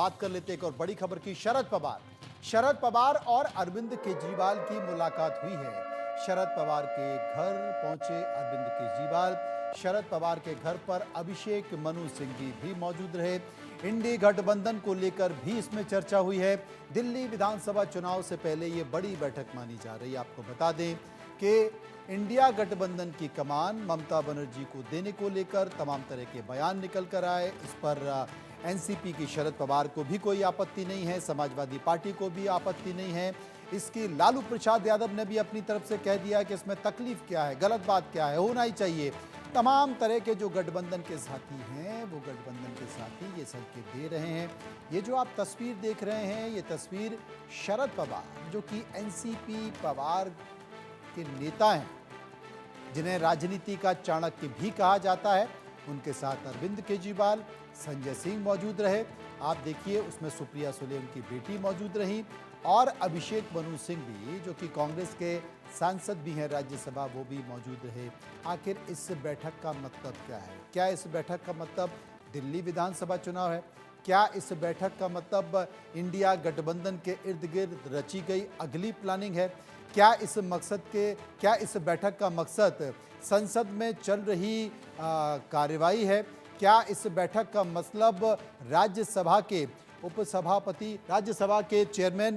बात कर लेते एक और बड़ी खबर की। शरद पवार और अरविंद केजरीवाल की मुलाकात हुई है। शरद पवार के घर पहुंचे अरविंद केजरीवाल। शरद पवार के घर पर अभिषेक मनु सिंघवी भी मौजूद रहे। इंडी गठबंधन को लेकर भी इसमें चर्चा हुई है। दिल्ली विधानसभा चुनाव से पहले ये बड़ी बैठक मानी जा रही है। आपको बता दें कि इंडिया गठबंधन की कमान ममता बनर्जी को देने को लेकर तमाम तरह के बयान निकल कर आए। इस पर एनसीपी की शरद पवार को भी कोई आपत्ति नहीं है, समाजवादी पार्टी को भी आपत्ति नहीं है। इसकी लालू प्रसाद यादव ने भी अपनी तरफ से कह दिया कि इसमें तकलीफ क्या है, गलत बात क्या है, होना ही चाहिए। तमाम तरह के जो गठबंधन के साथी हैं वो गठबंधन के साथी ये संकेत दे रहे हैं। ये जो आप तस्वीर देख रहे हैं ये तस्वीर शरद पवार जो कि एनसीपी पवार के नेता हैं, जिन्हें राजनीति का चाणक्य भी कहा जाता है, उनके साथ अरविंद केजरीवाल, संजय सिंह मौजूद रहे। आप देखिए उसमें सुप्रिया सुले उनकी बेटी मौजूद रही और अभिषेक मनु सिंह भी जो कि कांग्रेस के सांसद भी हैं राज्यसभा, वो भी मौजूद रहे। आखिर इस बैठक का मतलब क्या है? क्या इस बैठक का मतलब दिल्ली विधानसभा चुनाव है? क्या इस बैठक का मतलब इंडिया गठबंधन के इर्द गिर्द रची गई अगली प्लानिंग है? क्या इस बैठक का मकसद संसद में चल रही कार्रवाई है? क्या इस बैठक का मतलब राज्यसभा के उपसभापति, राज्यसभा के चेयरमैन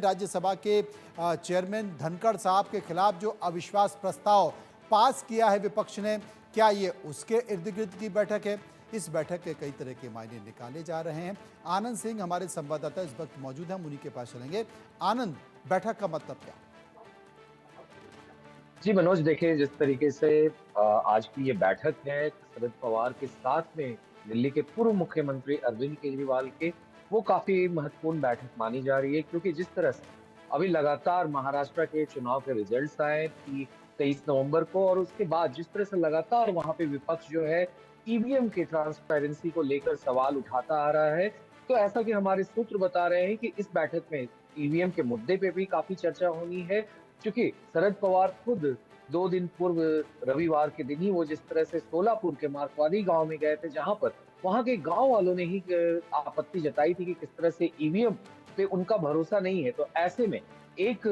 धनखड़ साहब के खिलाफ जो अविश्वास प्रस्ताव पास किया है विपक्ष ने, क्या ये उसके इर्द गिर्द की बैठक है? इस बैठक के कई तरह के मायने निकाले जा रहे हैं। आनंद सिंह हमारे संवाददाता इस वक्त मौजूद हैं, हम उन्हीं के पास चलेंगे। आनंद, बैठक का मतलब क्या? जी मनोज, देखिए जिस तरीके से आज की ये बैठक है शरद पवार के साथ में दिल्ली के पूर्व मुख्यमंत्री अरविंद केजरीवाल के, वो काफी महत्वपूर्ण बैठक मानी जा रही है क्योंकि जिस तरह से अभी लगातार महाराष्ट्र के चुनाव के रिजल्ट्स आए कि 23 नवंबर को, और उसके बाद जिस तरह से लगातार वहां पे विपक्ष जो है ईवीएम के ट्रांसपेरेंसी को लेकर सवाल उठाता आ रहा है, तो ऐसा कि हमारे सूत्र बता रहे हैं कि इस बैठक में ईवीएम के मुद्दे पे भी काफी चर्चा होनी है, क्योंकि शरद पवार खुद 2 दिन पूर्व रविवार के दिन ही वो जिस तरह से सोलापुर के मार्कवाड़ी गांव में गए थे, जहां पर वहां के गांव वालों ने ही आपत्ति जताई थी कि किस तरह से ईवीएम पे उनका भरोसा नहीं है। तो ऐसे में एक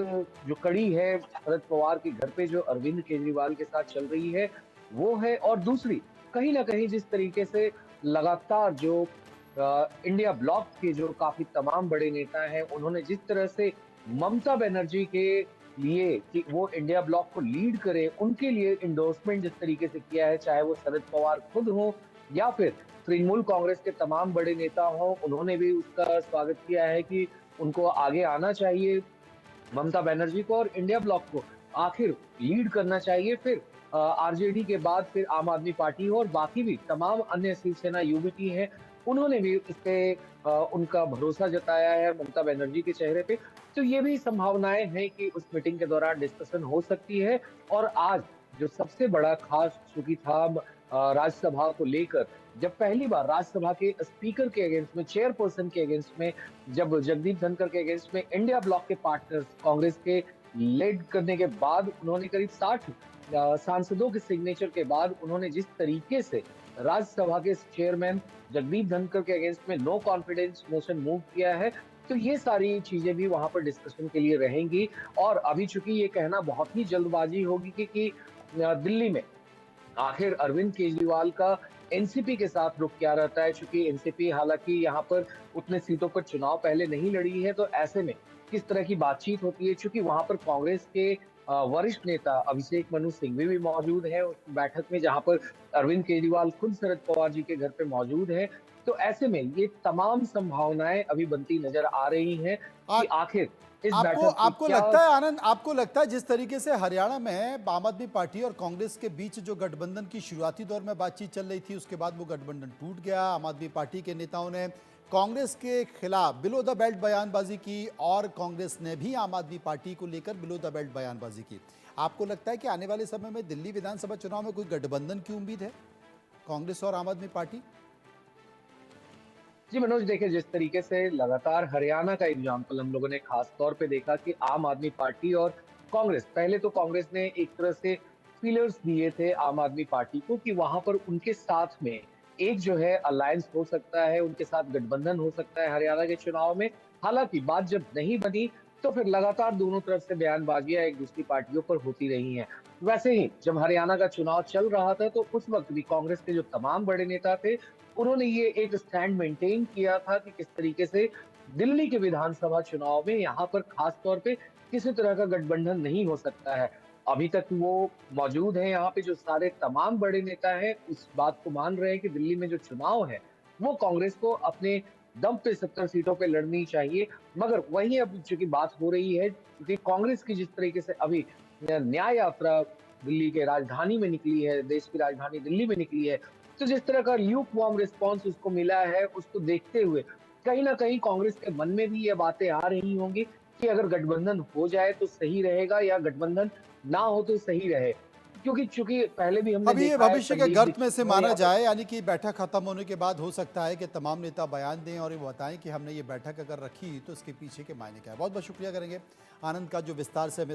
जो कड़ी है शरद पवार के घर पे जो अरविंद केजरीवाल के साथ चल रही है वो है, और दूसरी कहीं ना कहीं जिस तरीके से लगातार जो इंडिया ब्लॉक के जो काफी तमाम बड़े नेता हैं, उन्होंने जिस तरह से ममता बनर्जी के लिए कि वो इंडिया ब्लॉक को लीड करे, उनके लिए इंडोर्समेंट जिस तरीके से किया है, चाहे वो शरद पवार खुद हो या फिर तृणमूल कांग्रेस के तमाम बड़े नेता हो, उन्होंने भी उसका स्वागत किया है कि उनको आगे आना चाहिए, ममता बनर्जी को और इंडिया ब्लॉक को आखिर लीड करना चाहिए। फिर आरजेडी के बाद फिर आम आदमी पार्टी हो और बाकी भी तमाम अन्य शिवसेना यूबीटी हैं, उन्होंने भी इस पे उनका भरोसा जताया है ममता बनर्जी के चेहरे पे। तो ये भी संभावनाएं हैं कि उस मीटिंग के दौरान डिस्कशन हो सकती है। और आज जो सबसे बड़ा खास चूंकि था राज्यसभा को लेकर, जब पहली बार राज्यसभा के स्पीकर के अगेंस्ट में, चेयरपर्सन के अगेंस्ट में, जब जगदीप धनखड़ के अगेंस्ट में इंडिया ब्लॉक के पार्टनर्स कांग्रेस के लीड करने के बाद उन्होंने करीब 60 सांसदों के सिग्नेचर के बाद उन्होंने जिस तरीके से राज्यसभा के चेयरमैन जगदीप धनखड़ के अगेंस्ट में नो कॉन्फिडेंस मोशन मूव किया है, तो ये सारी चीजें भी वहां पर डिस्कशन के लिए रहेंगी। और अभी चूंकि ये कहना बहुत ही जल्दबाजी होगी कि दिल्ली में आखिर अरविंद केजरीवाल का एनसीपी के साथ रुख क्या रहता है, चूंकि एनसीपी हालांकि यहाँ पर उतने सीटों पर चुनाव पहले नहीं लड़ी है, तो ऐसे में किस तरह की बातचीत होती है, चूंकि वहां पर कांग्रेस के वरिष्ठ नेता अभिषेक मनु सिंघवी भी मौजूद है उस बैठक में, जहां पर अरविंद केजरीवाल खुद शरद पवार जी के घर पे मौजूद है। तो ऐसे में ये तमाम संभावनाएं अभी बनती नजर आ रही हैं आ, कि आखिर इस आपको बैठक की आपको क्या। लगता है आनंद, आपको लगता है जिस तरीके से हरियाणा में आम आदमी पार्टी और कांग्रेस के बीच जो गठबंधन की शुरुआती दौर में बातचीत चल रही थी, उसके बाद वो गठबंधन टूट गया, आम आदमी पार्टी के नेताओं ने कांग्रेस के खिलाफ बिलो द बेल्ट बयानबाजी की और कांग्रेस ने भी आम आदमी पार्टी को लेकर बिलो द बेल्ट बयानबाजी की। आपको लगता है कि आने वाले समय में दिल्ली विधानसभा चुनाव में कोई गठबंधन की उम्मीद है कांग्रेस और आम आदमी पार्टी? जी मनोज, देखिए जिस तरीके से लगातार हरियाणा का एग्जाम्पल हम लोगों ने खास तौर पे देखा कि आम आदमी पार्टी और कांग्रेस, पहले तो कांग्रेस ने एक तरह से फीलर्स दिए थे आम आदमी पार्टी को कि वहां पर उनके साथ में एक जो है अलायंस हो सकता है, उनके साथ गठबंधन हो सकता है हरियाणा के चुनाव में। हालाँकि बात जब नहीं बनी, तो फिर लगातार दोनों तरफ से बयानबाजियाँ एक दूसरी पार्टियों पर होती रही हैं। वैसे ही जब हरियाणा का चुनाव चल रहा था, तो उस वक़्त भी कांग्रेस के जो तमाम बड़े नेता थे, उन्होंने ये एक स्टैंड मेंटेन किया था कि किस तरीके से दिल्ली के विधानसभा चुनाव में यहाँ पर खास तौर पे किसी तरह का गठबंधन नहीं हो सकता है। अभी तक वो मौजूद हैं यहाँ पे, जो सारे तमाम बड़े नेता हैं, उस बात को मान रहे हैं कि दिल्ली में जो चुनाव है, वो कांग्रेस को अपने दम पे 70 सीटों पे लड़नी चाहिए। मगर वहीं अब चूँकि बात हो रही है, क्योंकि कांग्रेस की जिस तरीके से अभी न्याय यात्रा दिल्ली के राजधानी में निकली है, देश की राजधानी दिल्ली में निकली है, तो जिस तरह का ल्यूक वार्म रिस्पॉन्स उसको मिला है, उसको देखते हुए कहीं न कहीं कांग्रेस के मन में भी ये बातें आ रही होंगी कि अगर गठबंधन हो जाए तो सही रहेगा, या गठबंधन ना हो तो सही रहे। क्योंकि चूँकि पहले भी हमने अभी ये देखा है भविष्य के संदीप गर्त में दीक्षित से ने माना या जाए, यानी कि बैठक खत्म होने के बाद हो सकता है कि तमाम नेता बयान दें और ये बताएं कि हमने ये बैठक अगर रखी तो इसके पीछे के मायने क्या है। बहुत बहुत शुक्रिया करेंगे आनंद का, जो विस्तार से हमें